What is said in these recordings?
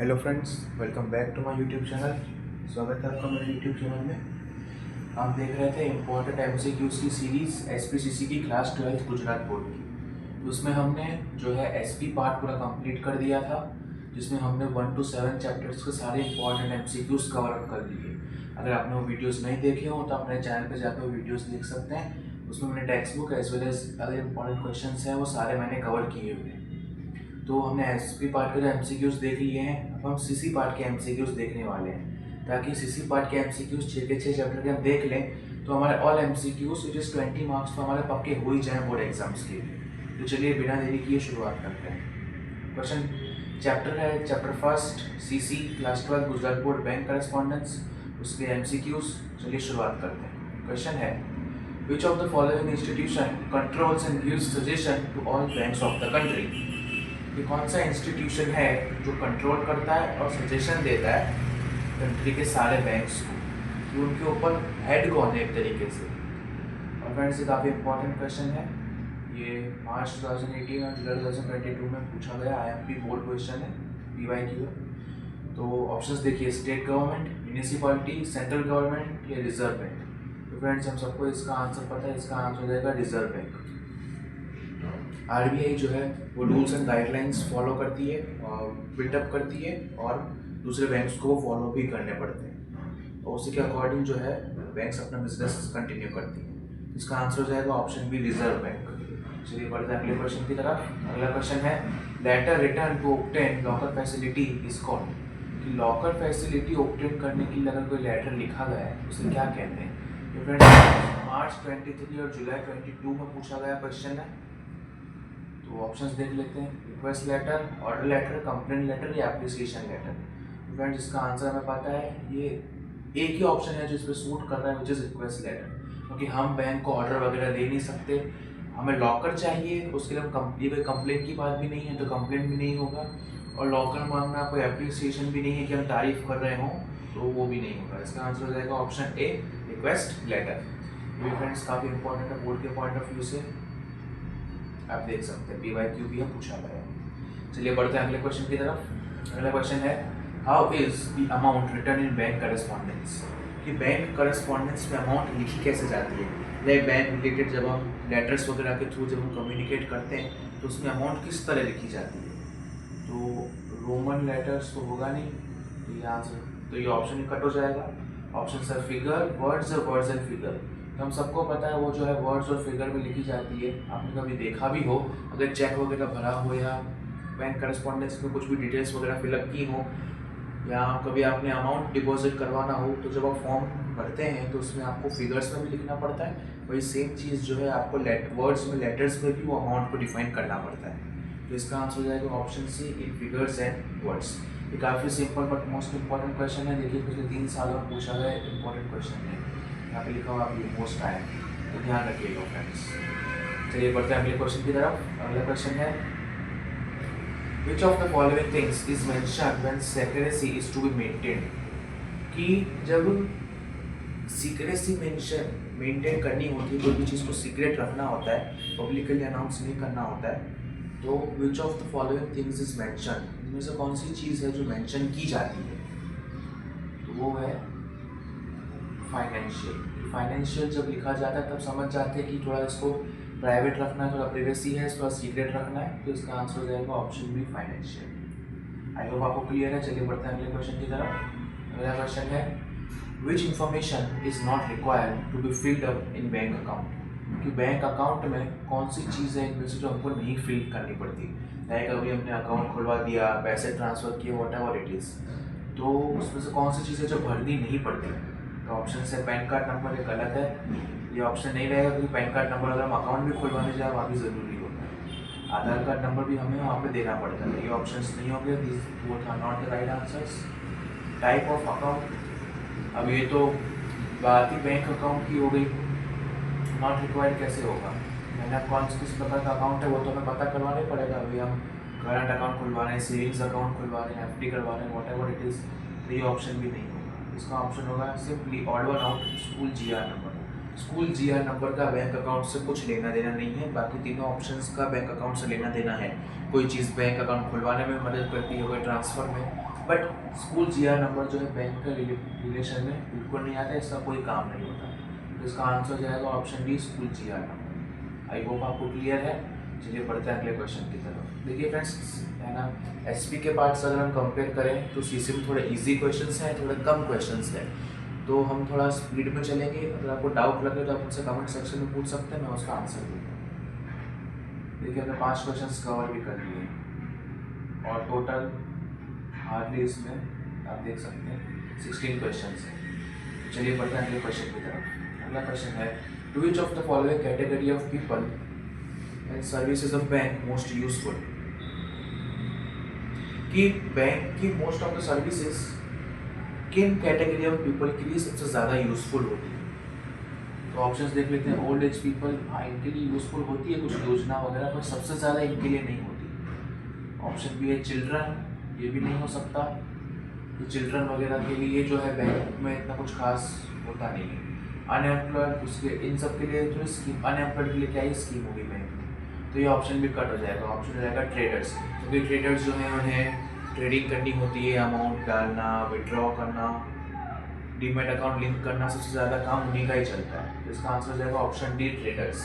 Hello friends, welcome back to my YouTube channel. स्वागत है आपका मेरे यूट्यूब चैनल में। हम देख रहे थे इम्पोर्टेंट एमसीक्यूज़ की सीरीज़ एसपीसीसी की क्लास 12 गुजरात बोर्ड की। तो उसमें हमने जो है एसपी पार्ट पूरा कंप्लीट कर दिया था, जिसमें हमने 1 to 7 चैप्टर्स के सारे इंपॉर्टेंट एमसीक्यूज़ कवर अप कर लिए। अगर आपने वो वीडियोज़ नहीं देखे हो तो अपने चैनल पर जाकर वो वीडियोज़ देख सकते हैं। उसमें मैंने textbook as well as other important question हैं वो सारे मैंने कवर किए हुए हैं। तो हमने एसपी पार्ट के जो एमसीक्यूज़ देख लिए हैं, अब हम सीसी पार्ट के एमसीक्यूज़ देखने वाले हैं, ताकि सीसी पार्ट के एमसीक्यूज़ 6 के 6 चैप्टर के हम देख लें तो हमारे all MCQs it is 20 marks तो हमारे पक्के हो ही जाएँ बोर्ड एग्जाम्स के लिए। तो चलिए बिना देरी किए शुरुआत करते हैं। क्वेश्चन चैप्टर है chapter first CC class 12 Gujarat board bank correspondence, उसके एमसीक्यूज़। चलिए शुरुआत करते हैं। क्वेश्चन है Which of the following institution controls and gives suggestion to all banks of the country? ये कौन सा इंस्टीट्यूशन है जो कंट्रोल करता है और सजेशन देता है कंट्री के सारे बैंक्स को कि उनके ऊपर हेड कौन है एक तरीके से। और फ्रेंड्स ये काफ़ी इंपॉर्टेंट क्वेश्चन है, ये मार्च 2018 और जुलाई 2022 में पूछा गया आईएमपी बोर्ड क्वेश्चन है, पीवाईक्यू है। तो ऑप्शंस देखिए, state government, municipality, central government या रिजर्व बैंक। तो फ्रेंड्स हम सबको इसका आंसर पता है, इसका आंसर हो जाएगा रिजर्व बैंक। आरबीआई जो है वो रूल्स एंड गाइडलाइंस फॉलो करती है और बिल्डअप करती है और दूसरे बैंक्स को फॉलो भी करने पड़ते हैं, और उसी के अकॉर्डिंग जो है बैंक्स अपना बिजनेस कंटिन्यू करती हैं। इसका आंसर हो जाएगा ऑप्शन बी, रिजर्व बैंक। चलिए बढ़ते हैं अगले क्वेश्चन की तरफ। अगला क्वेश्चन है letter written to obtain locker facility is called. कि लॉकर फैसिलिटी ऑब्टेन करने के लिए अगर कोई लेटर लिखा गया है उसे क्या कहते हैं। तो फ्रेंड्स मार्च 23 और जुलाई 22 में पूछा गया क्वेश्चन है। तो ऑप्शंस देख लेते हैं, request letter, order letter, complaint letter या एप्लीकेशन लेटर। फ्रेंड्स इसका आंसर हमें पता है, ये एक ही ऑप्शन है जो इस पर सूट कर रहा है, विच इज़ रिक्वेस्ट लेटर। क्योंकि हम बैंक को ऑर्डर वगैरह दे नहीं सकते, हमें लॉकर चाहिए, उसके लिए हम ये कोई कंप्लेंट की बात भी नहीं है तो कंप्लेंट भी नहीं होगा, और लॉकर मांगना कोई एप्लीकेशन भी नहीं है कि हम तारीफ कर रहे हों तो वो भी नहीं होगा। इसका आंसर हो जाएगा ऑप्शन ए, रिक्वेस्ट लेटर। ये फ्रेंड्स काफ़ी इंपॉर्टेंट है बोर्ड के पॉइंट ऑफ व्यू से, आप देख सकते हैं पीवाईक्यू भी हम पूछा गया है। चलिए बढ़ते हैं अगले क्वेश्चन की तरफ। अगला क्वेश्चन है how is the amount return in bank correspondence. कि बैंक करस्पॉन्डेंस में अमाउंट लिखी कैसे जाती है, या बैंक रिलेटेड जब हम लेटर्स वगैरह के थ्रू जब हम कम्युनिकेट करते हैं तो उसमें अमाउंट किस तरह लिखी जाती है। तो रोमन लेटर्स तो होगा नहीं, तो ये आंसर, तो ये ऑप्शन कट हो जाएगा। ऑप्शन सर फिगर, वर्ड्स और वर्ड्स एंड फिगर। तो हम सबको पता है वो जो है वर्ड्स और फिगर में लिखी जाती है। आपने कभी देखा भी हो, अगर चेक वगैरह भरा हो या बैंक करस्पॉन्डेंस में कुछ भी डिटेल्स वगैरह फिलअप की हो, या कभी आपने अमाउंट डिपॉजिट करवाना हो तो जब आप फॉर्म भरते हैं तो उसमें आपको फिगर्स में भी लिखना पड़ता है। वही सेम चीज़ जो है आपको वर्ड्स में, लेटर्स में भी वो अमाउंट को डिफाइन करना पड़ता है। तो इसका आंसर हो जाएगा option C, in figures and words. ये काफ़ी simple but most important question है। देखिए पिछले 3 सालों में पूछा गया इंपॉर्टेंट क्वेश्चन है, यहाँ पे लिखा हुआ आपकी मोस्ट आया, तो ध्यान रखिएगा फ्रेंड्स। चलिए बढ़ते हैं अगले क्वेश्चन की तरफ। अगला क्वेश्चन है Which of the following things is mentioned when secrecy is to be maintained? कि जब सीक्रेसी मेंटेन करनी होती है, कोई भी चीज़ को सीक्रेट रखना होता है, पब्लिकली अनाउंस नहीं करना होता है, तो विच of the following things is mention, इनमें से कौन सी चीज़ है जो मेंशन की जाती है। तो वो है फाइनेंशियल। फाइनेंशियल जब लिखा जाता है तब समझ जाते हैं कि थोड़ा इसको प्राइवेट रखना है, थोड़ा प्राइवेसी है, थोड़ा सीक्रेट रखना है, तो इसका आंसर हो जाएगा option B, financial. I hope आपको क्लियर है। चलिए बढ़ते हैं अगले क्वेश्चन की तरफ। अगला क्वेश्चन है which information is not required to be filled up in bank account. कि बैंक अकाउंट में कौन सी चीज़ है इनमें से जो हमको नहीं फिल करनी पड़ती। लाइक अभी हमने अकाउंट खुलवा दिया, पैसे ट्रांसफ़र किए, वॉट एवर इट इज़, तो उसमें से कौन सी चीज़ है जो भरनी नहीं पड़ती। तो ऑप्शन से पैन कार्ड नंबर एक गलत है, ये ऑप्शन नहीं रहेगा क्योंकि पैन कार्ड नंबर अगर हम अकाउंट भी खुलवाने जाए वहाँ भी ज़रूरी होता है। आधार कार्ड नंबर भी हमें वहाँ पे देना पड़ता है। ये ऑप्शंस नहीं होंगे, this both are not the right answers. Type of account, अब ये तो बात ही बैंक अकाउंट की हो गई, नॉट रिक्वायर्ड कैसे होगा। मैंने कौन किस प्रकार का अकाउंट है वो तो हमें पता करवाना ही पड़ेगा। अभी हम करंट अकाउंट खुलवा रहे हैं, सेविंग्स अकाउंट खुलवा रहे हैं, एफडी करवा रहे हैं, वॉट एवर इट इज़, तो ये ऑप्शन भी नहीं होगा। इसका ऑप्शन होगा simply odd one out, school GR number. School GR number का बैंक अकाउंट से कुछ लेना देना नहीं है, बाकी तीनों ऑप्शंस का बैंक अकाउंट से लेना देना है। कोई चीज़ बैंक अकाउंट खुलवाने में मदद करती है, कोई ट्रांसफ़र में, बट स्कूल जीआर नंबर जो है बैंक के रिलेशन में बिल्कुल नहीं आता, इसका कोई काम नहीं होता। तो इसका आंसर हो जाएगा option D, school GR number. I hope आपको क्लियर है। चलिए बढ़ते हैं अगले क्वेश्चन की तरफ। देखिए फ्रेंड्स, है ना, एसपी के पार्ट्स अगर हम कंपेयर करें तो सीसी में थोड़े इजी क्वेश्चंस हैं, थोड़े कम क्वेश्चंस हैं, तो हम थोड़ा स्पीड में चलेंगे। अगर आपको डाउट लगे तो आप मुझसे कमेंट सेक्शन में पूछ सकते हैं, मैं उसका आंसर दूँगा। देखिए हमने 5 क्वेश्चंस कवर भी कर लिए और टोटल हार्डली इसमें आप देख सकते हैं 16 क्वेश्चंस हैं। चलिए बढ़ते हैं अगले क्वेश्चन की तरफ। अगला क्वेश्चन है, to which of the following category of people and services of bank most useful. कि बैंक की मोस्ट ऑफ द सर्विसेज किन कैटेगरी ऑफ पीपल के लिए सबसे ज़्यादा यूजफुल होती है। तो ऑप्शंस देख लेते हैं। ओल्ड एज पीपल, हाँ इनके लिए यूजफुल होती है कुछ योजना वगैरह, पर सबसे ज़्यादा इनके लिए नहीं होती। ऑप्शन बी है चिल्ड्रन, ये भी नहीं हो सकता, तो चिल्ड्रन वगैरह के लिए जो है बैंक में इतना कुछ खास होता नहीं है। अनएम्प्लॉयड, उसके इन सब के लिए जो स्कीम, अनएम्प्लॉयड के लिए क्या ही स्कीम होगी बैंक में, तो ये ऑप्शन भी कट हो जाएगा। ऑप्शन हो जाएगा ट्रेडर्स, क्योंकि ट्रेडर्स जो है उन्हें ट्रेडिंग करनी होती है, अमाउंट डालना, विड्रॉ करना, डीमैट अकाउंट लिंक करना, सबसे ज़्यादा काम उन्हीं का ही चलता है। तो इसका आंसर हो जाएगा ऑप्शन डी, ट्रेडर्स।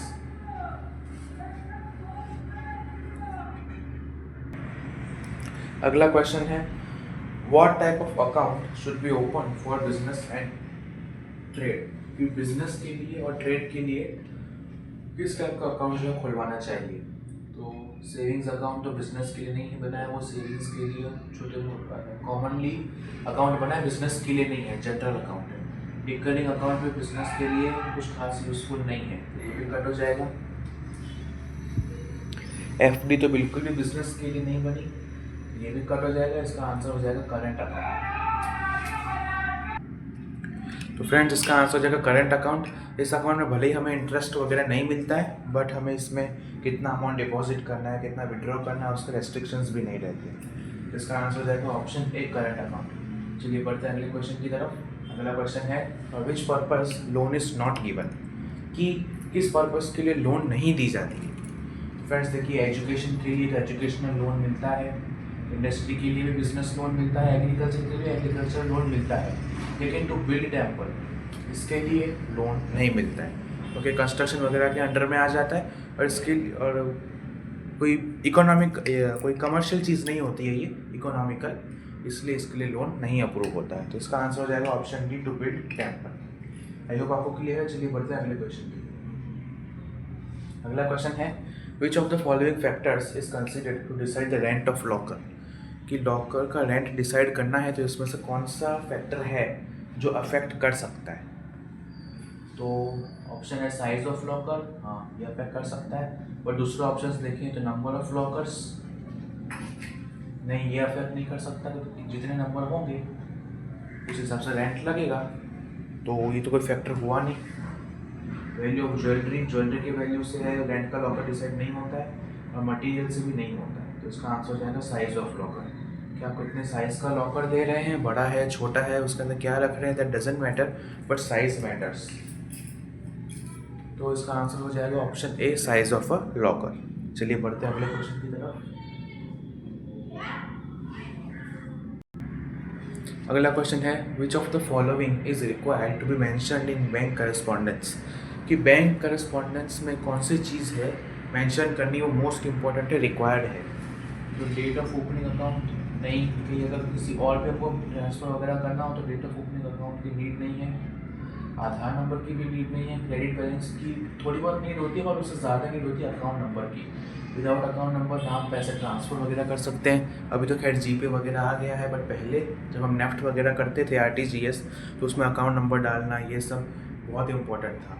अगला क्वेश्चन है, what type of account should be open for business and trade. कि बिजनेस के लिए और ट्रेड के लिए किस टाइप का अकाउंट जो है खुलवाना चाहिए। तो सेविंग्स अकाउंट तो बिजनेस के लिए नहीं है बनाया, वो सेविंग्स के लिए छोटे मोटे कॉमनली अकाउंट बना है, बिजनेस के लिए नहीं है, जनरल अकाउंट है। रिकरिंग अकाउंट भी बिजनेस के लिए कुछ खास यूजफुल नहीं है, तो ये भी कट हो जाएगा। एफडी तो बिल्कुल भी बिजनेस के लिए नहीं बनी, ये भी कट हो जाएगा। इसका आंसर हो जाएगा करंट अकाउंट। तो फ्रेंड्स इसका आंसर हो जाएगा करंट अकाउंट। इस अकाउंट में भले ही हमें इंटरेस्ट वगैरह नहीं मिलता है, बट हमें इसमें कितना अमाउंट डिपॉजिट करना है, कितना विड्रॉ करना है, उसके रेस्ट्रिक्शंस भी नहीं रहते। इसका आंसर हो जाएगा ऑप्शन ए, करंट अकाउंट। चलिए बढ़ते हैं अगले क्वेश्चन की तरफ। अगला क्वेश्चन है, for which purpose loan is not given. कि किस पर्पस के लिए लोन नहीं दी जाती है। फ्रेंड्स देखिए, एजुकेशन के लिए एजुकेशनल लोन मिलता है, इंडस्ट्री के लिए भी बिजनेस लोन मिलता है, एग्रीकल्चर के लिए एग्रीकल्चर लोन मिलता है, लेकिन टू बिल्ड टेम्पल इसके लिए लोन नहीं मिलता है, क्योंकि कंस्ट्रक्शन वगैरह के अंडर में आ जाता है और इसके और कोई इकोनॉमिक कोई कमर्शियल चीज़ नहीं होती है ये, इकोनॉमिकल, इसलिए इसके लिए लोन नहीं अप्रूव होता है। तो इसका आंसर हो जाएगा option D, to build temple. I hope आपको क्लियर है। चलिए बढ़ते हैं अगले क्वेश्चन की। अगला क्वेश्चन है, which of the following factors is considered to decide the rent of locker. कि लॉकर का रेंट डिसाइड करना है तो इसमें से कौन सा फैक्टर है जो अफेक्ट कर सकता है। तो ऑप्शन है साइज ऑफ लॉकर, हाँ ये अफेक्ट कर सकता है, बट दूसरा ऑप्शन देखें तो नंबर ऑफ लॉकर्स, नहीं ये अफेक्ट नहीं कर सकता, क्योंकि जितने नंबर होंगे उस हिसाब से रेंट लगेगा, तो ये तो कोई फैक्टर हुआ नहीं। वैल्यू ऑफ ज्वेलरी, ज्वेलरी की वैल्यू से है रेंट का लॉकर डिसाइड नहीं होता है, और मटेरियल से भी नहीं होता है। तो इसका आंसर हो जाएगा साइज ऑफ लॉकर। कि आप कितने साइज़ का लॉकर दे रहे हैं, बड़ा है छोटा है, उसके अंदर क्या रख रहे हैं, that doesn't matter, but size matters. तो इसका आंसर हो जाएगा option A, size of a locker. चलिए बढ़ते हैं अगले क्वेश्चन की तरफ। अगला क्वेश्चन है, which of the following is required to be mentioned in bank correspondence. कि बैंक करस्पॉन्डेंस में कौन सी चीज़ है मेंशन करनी, वो मोस्ट इंपॉर्टेंट है, रिक्वायर्ड है। तो डेट ऑफ ओपनिंग अकाउंट नहीं, क्योंकि अगर किसी और पे आपको ट्रांसफ़र वगैरह करना हो तो डेट ऑफ ओपनिंग अकाउंट की नीड नहीं है, आधार नंबर की भी नीड नहीं है, क्रेडिट बैलेंस की थोड़ी बहुत नीड होती है, पर उससे ज़्यादा नीड होती है अकाउंट नंबर की। विदाउट अकाउंट नंबर आप पैसे ट्रांसफ़र वगैरह कर सकते हैं। अभी तो खैर जीपे वगैरह आ गया है, बट पहले जब हम नेफ्ट वगैरह करते थे आरटीजीएस, तो उसमें अकाउंट नंबर डालना ये सब बहुत इम्पोर्टेंट था,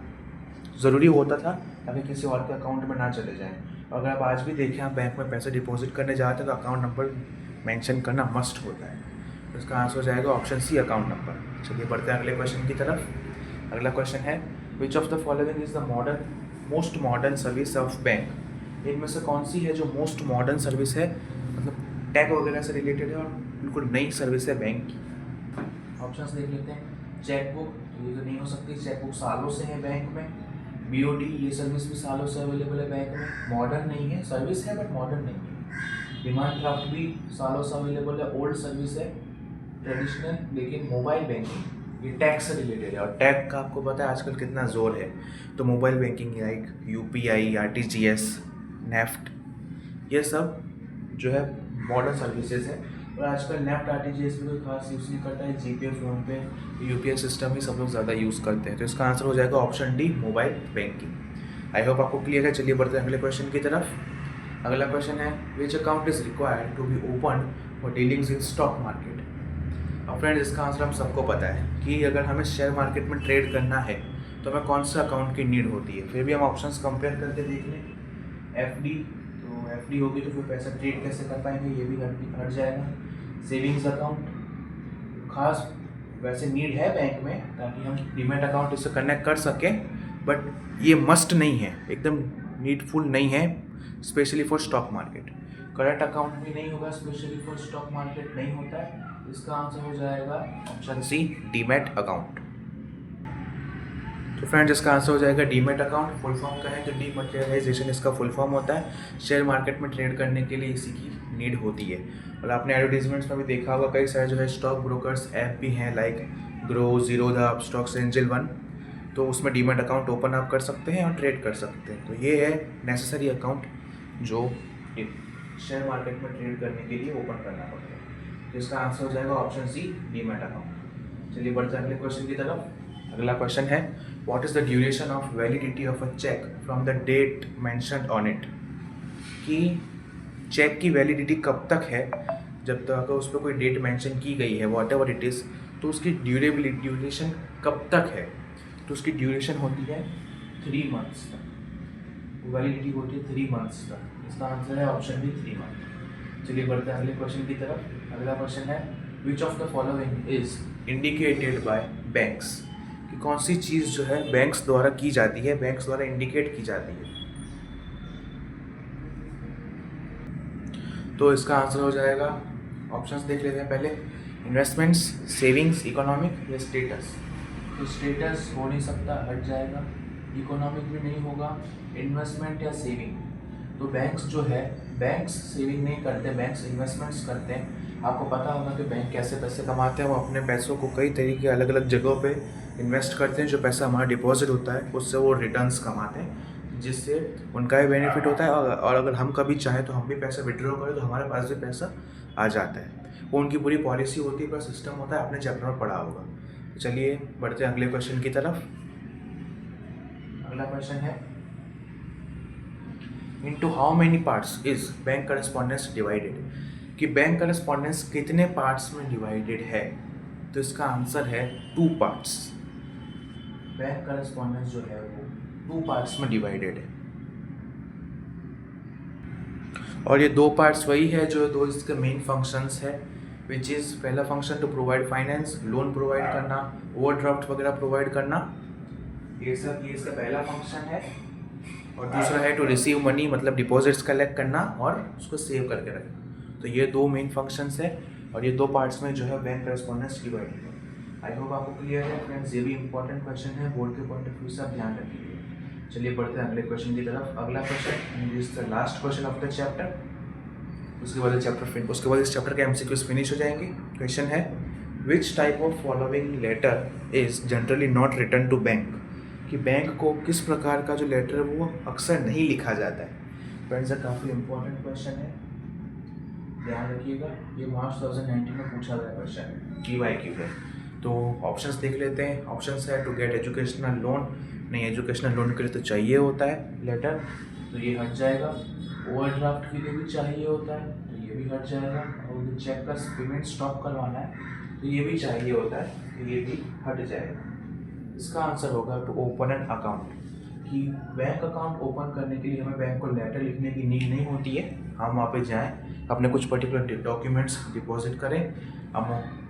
ज़रूरी होता था, ताकि किसी और के अकाउंट में ना चले जाएँ। अगर आप आज भी देखें, आप बैंक में पैसे डिपॉजिट करने जाते हैं तो अकाउंट नंबर मेंशन करना मस्ट होता है। तो इसका आंसर हो जाएगा ऑप्शन सी, अकाउंट नंबर। चलिए बढ़ते हैं अगले क्वेश्चन की तरफ। अगला क्वेश्चन है, which of the following is the most modern service of bank. इनमें से कौन सी है जो मोस्ट मॉडर्न सर्विस है, मतलब टैग वगैरह से रिलेटेड है और बिल्कुल नई सर्विस है बैंक की। ऑप्शंस देख लेते हैं। चेकबुक, तो ये तो नहीं हो सकती, चेकबुक सालों से है बैंक में। बीओडी, ये सर्विस भी सालों से अवेलेबल है बैंक में, मॉडर्न नहीं है, सर्विस है बट मॉडर्न नहीं है। डिमांड ड्राफ्ट भी सालों से अवेलेबल है, ओल्ड सर्विस है, ट्रेडिशनल। लेकिन मोबाइल बैंकिंग ये टैक्स से रिलेटेड है, और टैक्स का आपको पता है आजकल कितना ज़ोर है। तो mobile banking like UPI, RTGS, NEFT, ये सब जो है मॉडर्न सर्विसेज है। और आजकल नेफ्ट आरटीजीएस भी कोई खास यूज़ नहीं करता है, जीपे, फ़ोनपे, यूपीआई सिस्टम ही सब लोग ज़्यादा यूज़ करते हैं। तो इसका आंसर हो जाएगा ऑप्शन डी, मोबाइल बैंकिंग। आई होप आपको क्लियर है। चलिए बढ़ते हैं अगले क्वेश्चन की तरफ। अगला क्वेश्चन है, which account is required to be open for dealings in stock market. अब फ्रेंड्स, इसका आंसर हम सबको पता है कि अगर हमें शेयर मार्केट में ट्रेड करना है तो हमें कौन सा अकाउंट की नीड होती है। फिर भी हम ऑप्शंस कंपेयर करके देख लें। एफडी, तो एफडी होगी तो फिर पैसा ट्रेड कैसे कर पाएंगे, ये भी हट जाएगा। सेविंग्स अकाउंट, खास वैसे नीड है बैंक में ताकि हम डीमैट अकाउंट इससे कनेक्ट कर सकें, बट ये मस्ट नहीं है, एकदम नीडफुल नहीं है, specially for stock market. Current account भी नहीं होगा, स्पेशली फॉर स्टॉक मार्केट नहीं होता है। इसका आंसर हो जाएगा ऑप्शन सी, डीमैट अकाउंट। तो फ्रेंड्स, इसका आंसर हो जाएगा डीमैट अकाउंट। फुल फॉर्म का है तो डीमैटेरियलाइजेशन इसका फुल फॉर्म होता है। शेयर मार्केट में ट्रेड करने के लिए इसी की नीड होती है। और आपने एडवर्टीजमेंट्स में भी देखा होगा, कई सारे जो है स्टॉक ब्रोकर्स ऐप भी हैं like grow, Zerodha, stocks angel one, तो उसमें डीमैट अकाउंट ओपन आप कर सकते हैं और ट्रेड कर सकते हैं। तो ये है नेसेसरी अकाउंट जो शेयर मार्केट में ट्रेड करने के लिए ओपन करना पड़ता है। तो इसका आंसर हो जाएगा ऑप्शन सी, डीमैट अकाउंट। चलिए बढ़ते हैं अगले क्वेश्चन की तरफ। अगला क्वेश्चन है, what is the duration of validity of a cheque from the date mentioned on it. कि चेक की वैलिडिटी कब तक है, जब तक अगर उस पर कोई डेट मेंशन की गई है, वॉट एवर इट इज़, तो उसकी ड्यूरेशन कब तक है। तो उसकी ड्यूरेशन होती है 3 मंथ्स तक, वैलिडिटी होती है 3 मंथ्स तक। इसका आंसर है ऑप्शन बी, 3 मंथ। चलिए बढ़ते हैं अगले क्वेश्चन की तरफ। अगला क्वेश्चन है, which of the following is indicated by banks. कि कौन सी चीज़ जो है बैंक्स द्वारा की जाती है, बैंक्स द्वारा इंडिकेट की जाती है। तो इसका आंसर हो जाएगा, ऑप्शंस देख लेते हैं पहले। इन्वेस्टमेंट्स, सेविंग्स, इकोनॉमिक या स्टेटस। तो स्टेटस हो नहीं सकता, हट जाएगा। इकोनॉमिक भी नहीं होगा, इन्वेस्टमेंट या सेविंग। तो बैंक्स जो है, बैंक्स सेविंग नहीं करते, बैंक्स इन्वेस्टमेंट्स करते हैं। आपको पता होगा कि बैंक कैसे पैसे कमाते हैं। वो अपने पैसों को कई तरीके अलग अलग जगहों पे इन्वेस्ट करते हैं। जो पैसा हमारा डिपॉजिट होता है उससे वो रिटर्न्स कमाते हैं, जिससे उनका भी बेनिफिट होता है। और अगर हम कभी चाहें तो हम भी पैसा विड्रॉ करें तो हमारे पास भी पैसा आ जाता है। वो उनकी पूरी पॉलिसी होती है, पूरा सिस्टम होता है, आपने चैप्टर में पढ़ा होगा। तो चलिए बढ़ते हैं अगले क्वेश्चन की तरफ। अगला क्वेश्चन है, into how many parts is bank correspondence divided. कि बैंक करस्पॉन्डेंस कितने पार्ट्स में डिवाइडेड है। तो इसका आंसर है 2 पार्ट्स। बैंक करस्पॉन्डेंस जो है वो 2 पार्ट्स में डिवाइडेड है। और ये 2 पार्ट्स वही है जो 2 इसके मेन फंक्शंस है, विच इज़ पहला function to provide finance, loan provide करना, ओवरड्राफ्ट वगैरह प्रोवाइड करना, ये सब ये इसका पहला फंक्शन है। और दूसरा है टू रिसीव मनी, मतलब डिपॉजिट्स कलेक्ट करना और उसको सेव करके रखना। तो ये 2 मेन फंक्शंस है और ये 2 पार्ट्स में जो है बैंक करस्पॉन्डेंस डिवाइडेड है। आई होप आपको क्लियर है फ्रेंड्स। ये भी इंपॉर्टेंट क्वेश्चन है, बोर्ड के पॉइंट ऑफ व्यू से आप ध्यान रखिए। चलिए बढ़ते हैं अगले क्वेश्चन की तरफ। अगला question is the last question of the chapter. उसके बाद इस चैप्टर के एमसीक्यूज फिनिश हो जाएंगे। क्वेश्चन है, which type of following letter is generally not written to bank. कि बैंक को किस प्रकार का जो लेटर है वो अक्सर नहीं लिखा जाता है। फ्रेंड्स, ये काफ़ी इंपॉर्टेंट क्वेश्चन है, ध्यान रखिएगा। ये मार्च 2019 में पूछा गया क्वेश्चन है, QIQ है। तो ऑप्शंस देख लेते हैं। ऑप्शंस है, टू गेट एजुकेशनल लोन, नहीं एजुकेशनल लोन के लिए तो चाहिए होता है लेटर, तो ये हट जाएगा। ओवरड्राफ्ट के लिए भी चाहिए होता है, तो ये भी हट जाएगा। और चेक का पेमेंट स्टॉप करवाना है तो ये भी चाहिए होता है, तो ये भी हट जाएगा। इसका आंसर होगा टू ओपन एन अकाउंट। कि बैंक अकाउंट ओपन करने के लिए हमें बैंक को लेटर लिखने की नीड नहीं होती है। हम वहाँ पे जाएं, अपने कुछ पर्टिकुलर डॉक्यूमेंट्स डिपॉजिट करें, हम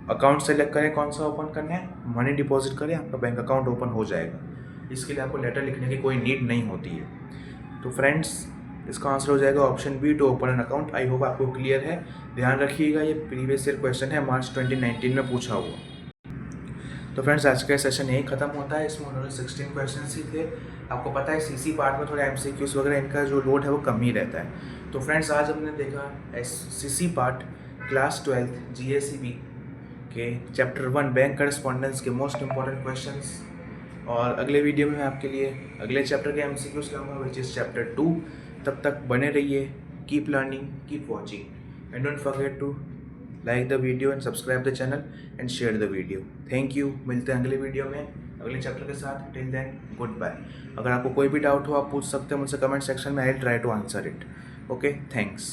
अकाउंट सेलेक्ट करें कौन सा ओपन करना है, मनी डिपॉजिट करें, आपका बैंक अकाउंट ओपन हो जाएगा। इसके लिए आपको लेटर लिखने की कोई नीड नहीं होती है। तो फ्रेंड्स, इसका आंसर हो जाएगा option B, to open an account. I hope आपको क्लियर है। ध्यान रखिएगा, ये प्रीवियस ईयर क्वेश्चन है, मार्च 2019 में पूछा हुआ। तो फ्रेंड्स आज का सेशन यही खत्म होता है। इसमें उन्होंने 16 क्वेश्चन ही थे। आपको पता है सीसी पार्ट में थोड़ा एमसीक्यूज वगैरह इनका जो लोड है वो कम ही रहता है। तो फ्रेंड्स आज हमने देखा सीसी पार्ट क्लास 12 जीएसीबी के चैप्टर 1 बैंक करस्पॉन्डेंस के मोस्ट इंपॉर्टेंट क्वेश्चंस, और अगले वीडियो में मैं आपके लिए अगले चैप्टर के एमसीक्यूज लाऊंगा विच इज़ चैप्टर 2। तब तक बने रहिए, keep learning, keep watching and don't forget to like the video and subscribe the channel and share the video. Thank you. मिलते हैं अगले वीडियो में अगले चैप्टर के साथ। Till then goodbye. अगर आपको कोई भी डाउट हो आप पूछ सकते हैं मुझसे कमेंट सेक्शन में। I will try to answer it. Okay, thanks.